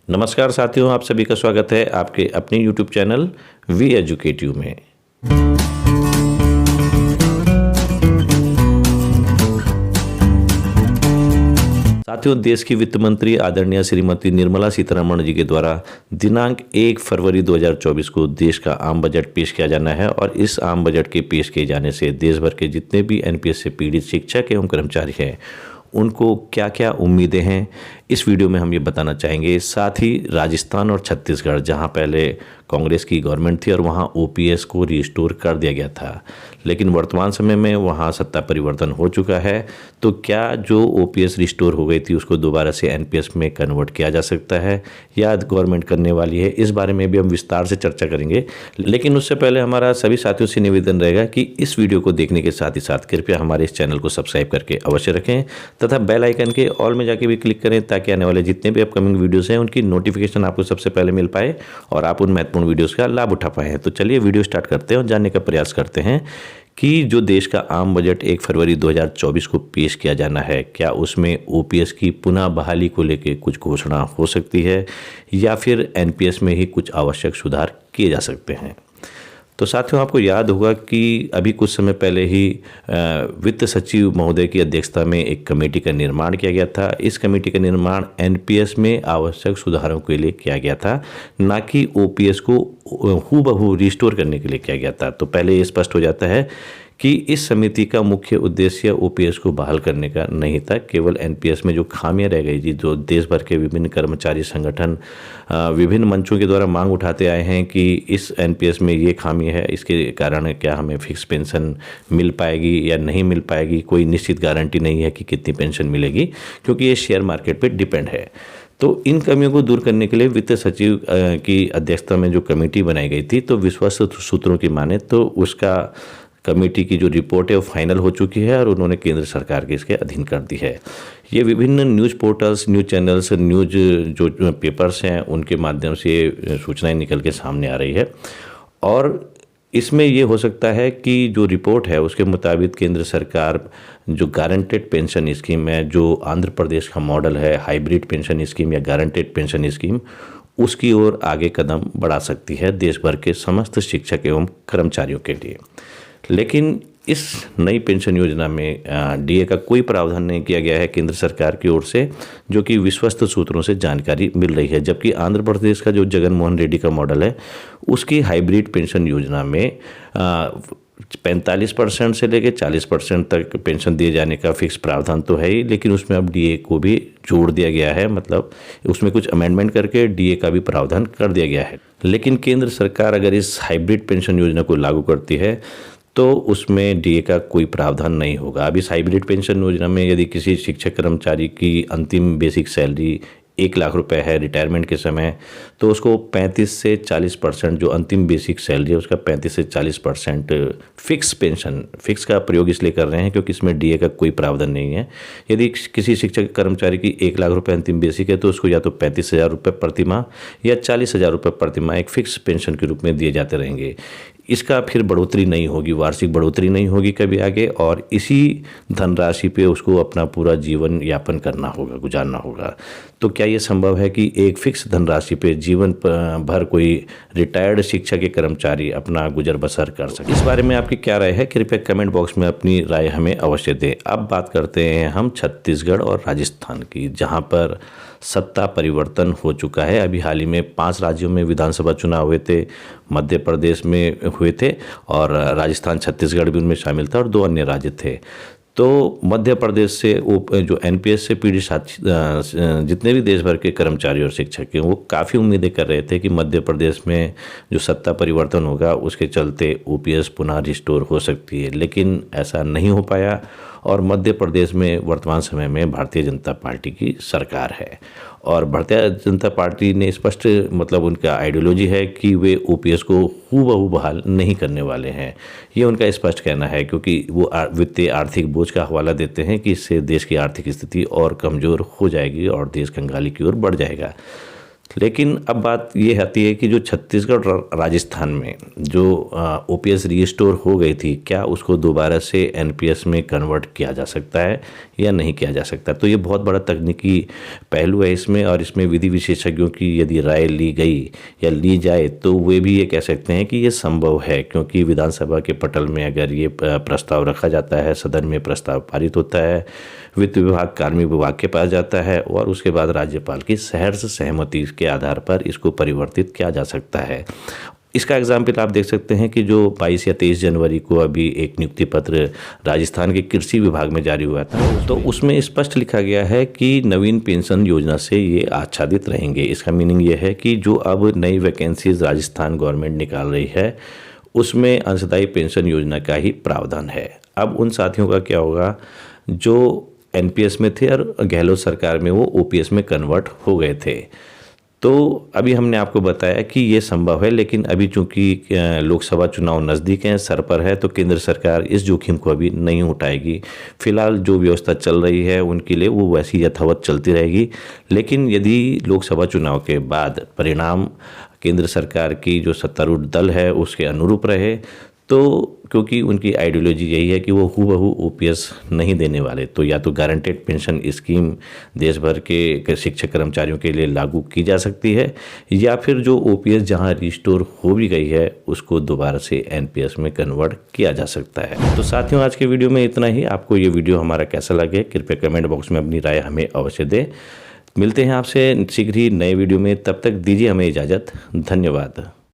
नमस्कार साथियों, आप सभी का स्वागत है आपके अपने YouTube channel we educate you में। साथियों, देश की वित्त मंत्री आदरणीय श्रीमती निर्मला सीतारमण जी के द्वारा दिनांक 1 फरवरी 2024 को देश का आम बजट पेश किया जाना है और इस आम बजट के पेश किए जाने से देश भर के जितने भी एनपीएस से पीड़ित शिक्षक एवं कर्मचारी हैं उनको क्या क्या उम्मीदें हैं, इस वीडियो में हम ये बताना चाहेंगे। साथ ही राजस्थान और छत्तीसगढ़, जहां पहले कांग्रेस की गवर्नमेंट थी और वहां ओपीएस को रिस्टोर कर दिया गया था, लेकिन वर्तमान समय में वहां सत्ता परिवर्तन हो चुका है, तो क्या जो ओपीएस रिस्टोर हो गई थी उसको दोबारा से एनपीएस में कन्वर्ट किया जा सकता है या गवर्नमेंट करने वाली है, इस बारे में भी हम विस्तार से चर्चा करेंगे। लेकिन उससे पहले हमारा सभी साथियों से निवेदन रहेगा कि इस वीडियो को देखने के साथ ही साथ कृपया हमारे इस चैनल को सब्सक्राइब करके अवश्य रखें तथा बेल आइकन के ऑल में जाके भी क्लिक करें ताकि आने वाले जितने भी अपकमिंग वीडियोस हैं उनकी नोटिफिकेशन आपको सबसे पहले मिल पाए और आप उन महत्वपूर्ण वीडियोस का लाभ उठा पाएं। तो चलिए वीडियो स्टार्ट करते हैं और जानने का प्रयास करते हैं कि जो देश का आम बजट 1 फरवरी 2024 को पेश किया जाना है, क्या उसमें ओपीएस की पुनः बहाली को लेकर कुछ घोषणा हो सकती है या फिर एनपीएस में ही कुछ आवश्यक सुधार किए जा सकते हैं। तो साथियों, आपको याद होगा कि अभी कुछ समय पहले ही वित्त सचिव महोदय की अध्यक्षता में एक कमेटी का निर्माण किया गया था। इस कमेटी का निर्माण एनपीएस में आवश्यक सुधारों के लिए किया गया था, ना कि ओपीएस को हूबहू रिस्टोर करने के लिए किया गया था। तो पहले ये स्पष्ट हो जाता है कि इस समिति का मुख्य उद्देश्य ओपीएस को बहाल करने का नहीं था, केवल एनपीएस में जो खामियां रह गई थी, जो देश भर के विभिन्न कर्मचारी संगठन विभिन्न मंचों के द्वारा मांग उठाते आए हैं कि इस एनपीएस में ये खामी है, इसके कारण क्या हमें फिक्स पेंशन मिल पाएगी या नहीं मिल पाएगी, कोई निश्चित गारंटी नहीं है कि कितनी पेंशन मिलेगी, क्योंकि ये शेयर मार्केट पर डिपेंड है। तो इन कमियों को दूर करने के लिए वित्त सचिव की अध्यक्षता में जो कमेटी बनाई गई थी, तो विश्वस्त सूत्रों की माने तो उसका कमेटी की जो रिपोर्ट है वो फाइनल हो चुकी है और उन्होंने केंद्र सरकार के इसके अधीन कर दी है। ये विभिन्न news portals, news channels, news जो पेपर्स हैं उनके माध्यम से ये सूचनाएं निकल के सामने आ रही है और इसमें ये हो सकता है कि जो रिपोर्ट है उसके मुताबिक केंद्र सरकार जो गारंटेड पेंशन स्कीम है, जो आंध्र प्रदेश का मॉडल है, हाइब्रिड पेंशन स्कीम या गारंटेड पेंशन स्कीम, उसकी ओर आगे कदम बढ़ा सकती है देश भर के समस्त शिक्षक एवं कर्मचारियों के लिए। लेकिन इस नई पेंशन योजना में डीए का कोई प्रावधान नहीं किया गया है केंद्र सरकार की ओर से, जो कि विश्वस्त सूत्रों से जानकारी मिल रही है। जबकि आंध्र प्रदेश का जो जगन मोहन रेड्डी का मॉडल है, उसकी हाइब्रिड पेंशन योजना में 45% से लेकर 40% तक पेंशन दिए जाने का फिक्स प्रावधान तो है ही, लेकिन उसमें अब डीए को भी जोड़ दिया गया है, मतलब उसमें कुछ अमेंडमेंट करके डीए का भी प्रावधान कर दिया गया है। लेकिन केंद्र सरकार अगर इस हाइब्रिड पेंशन योजना को लागू करती है तो उसमें डीए का कोई प्रावधान नहीं होगा। अब इस हाइब्रिड पेंशन योजना में यदि किसी शिक्षक कर्मचारी की अंतिम बेसिक सैलरी 1 लाख रुपए है रिटायरमेंट के समय, तो उसको 35 से 40% जो अंतिम बेसिक सैलरी है उसका 35 से 40% फिक्स पेंशन, फिक्स का प्रयोग इसलिए कर रहे हैं क्योंकि इसमें डीए का कोई प्रावधान नहीं है। यदि किसी शिक्षक कर्मचारी की 1 लाख रुपए अंतिम बेसिक है तो उसको या तो 35,000 रुपये प्रतिमाह या 40,000 रुपये प्रतिमाह एक फिक्स पेंशन के रूप में दिए जाते रहेंगे। इसका फिर बढ़ोतरी नहीं होगी, वार्षिक बढ़ोतरी नहीं होगी कभी आगे, और इसी धनराशि पे उसको अपना पूरा जीवन यापन करना होगा, गुजारना होगा। तो क्या ये संभव है कि एक फिक्स धनराशि पे जीवन भर कोई रिटायर्ड शिक्षक के कर्मचारी अपना गुजर बसर कर सके? इस बारे में आपकी क्या राय है, कृपया कमेंट बॉक्स में अपनी राय हमें अवश्य दें। अब बात करते हैं हम छत्तीसगढ़ और राजस्थान की, जहाँ पर सत्ता परिवर्तन हो चुका है। अभी हाल ही में 5 राज्यों में विधानसभा चुनाव हुए थे, मध्य प्रदेश में हुए थे और राजस्थान, छत्तीसगढ़ भी उनमें शामिल था और 2 अन्य राज्य थे। तो मध्य प्रदेश से जो एनपीएस से पीड़ित जितने भी देश भर के कर्मचारी और शिक्षक हैं वो काफ़ी उम्मीदें कर रहे थे कि मध्य प्रदेश में जो सत्ता परिवर्तन होगा उसके चलते ओपीएस पुनः रिस्टोर हो सकती है, लेकिन ऐसा नहीं हो पाया और मध्य प्रदेश में वर्तमान समय में भारतीय जनता पार्टी की सरकार है और भारतीय जनता पार्टी ने स्पष्ट, मतलब उनका आइडियोलॉजी है कि वे ओपीएस को हूबहू बहाल नहीं करने वाले हैं। ये उनका स्पष्ट कहना है, क्योंकि वो वित्तीय आर्थिक बोझ का हवाला देते हैं कि इससे देश की आर्थिक स्थिति और कमज़ोर हो जाएगी और देश कंगाली की ओर बढ़ जाएगा। लेकिन अब बात ये आती है कि जो छत्तीसगढ़ और राजस्थान में जो ओपीएस रीस्टोर हो गई थी, क्या उसको दोबारा से एनपीएस में कन्वर्ट किया जा सकता है या नहीं किया जा सकता। तो ये बहुत बड़ा तकनीकी पहलू है इसमें, और इसमें विधि विशेषज्ञों की यदि राय ली गई या ली जाए तो वे भी ये कह सकते हैं कि ये संभव है, क्योंकि विधानसभा के पटल में अगर ये प्रस्ताव रखा जाता है, सदन में प्रस्ताव पारित होता है, वित्त विभाग कार्मिक विभाग के पास जाता है और उसके बाद राज्यपाल की सहर्ष सहमति के आधार पर इसको परिवर्तित किया जा सकता है। इसका एग्जाम्पल आप देख सकते हैं कि जो 22 या 23 जनवरी को अभी एक नियुक्ति पत्र राजस्थान के कृषि विभाग में जारी हुआ था, तो उसमें स्पष्ट लिखा गया है कि नवीन पेंशन योजना से ये आच्छादित रहेंगे। इसका मीनिंग ये है कि जो अब नई वैकेंसीज राजस्थान गवर्नमेंट निकाल रही है उसमें अंशदायी पेंशन योजना का ही प्रावधान है। अब उन साथियों का क्या होगा जो एनपीएस में थे और गहलोत सरकार में वो ओपीएस में कन्वर्ट हो गए थे। तो अभी हमने आपको बताया कि ये संभव है, लेकिन अभी चूंकि लोकसभा चुनाव नज़दीक हैं, सर पर है, तो केंद्र सरकार इस जोखिम को अभी नहीं उठाएगी। फिलहाल जो व्यवस्था चल रही है उनके लिए वो वैसी यथावत चलती रहेगी। लेकिन यदि लोकसभा चुनाव के बाद परिणाम केंद्र सरकार की जो सत्तारूढ़ दल है उसके अनुरूप रहे, तो क्योंकि उनकी आइडियोलॉजी यही है कि वो हूबहू ओपीएस नहीं देने वाले, तो या तो गारंटेड पेंशन स्कीम देश भर के शिक्षक कर्मचारियों के लिए लागू की जा सकती है, या फिर जो ओपीएस जहां रिस्टोर हो भी गई है उसको दोबारा से एनपीएस में कन्वर्ट किया जा सकता है। तो साथियों, आज के वीडियो में इतना ही। आपको ये वीडियो हमारा कैसा लगे कृपया कमेंट बॉक्स में अपनी राय हमें अवश्य दें। मिलते हैं आपसे शीघ्र ही नए वीडियो में, तब तक दीजिए हमें इजाज़त। धन्यवाद।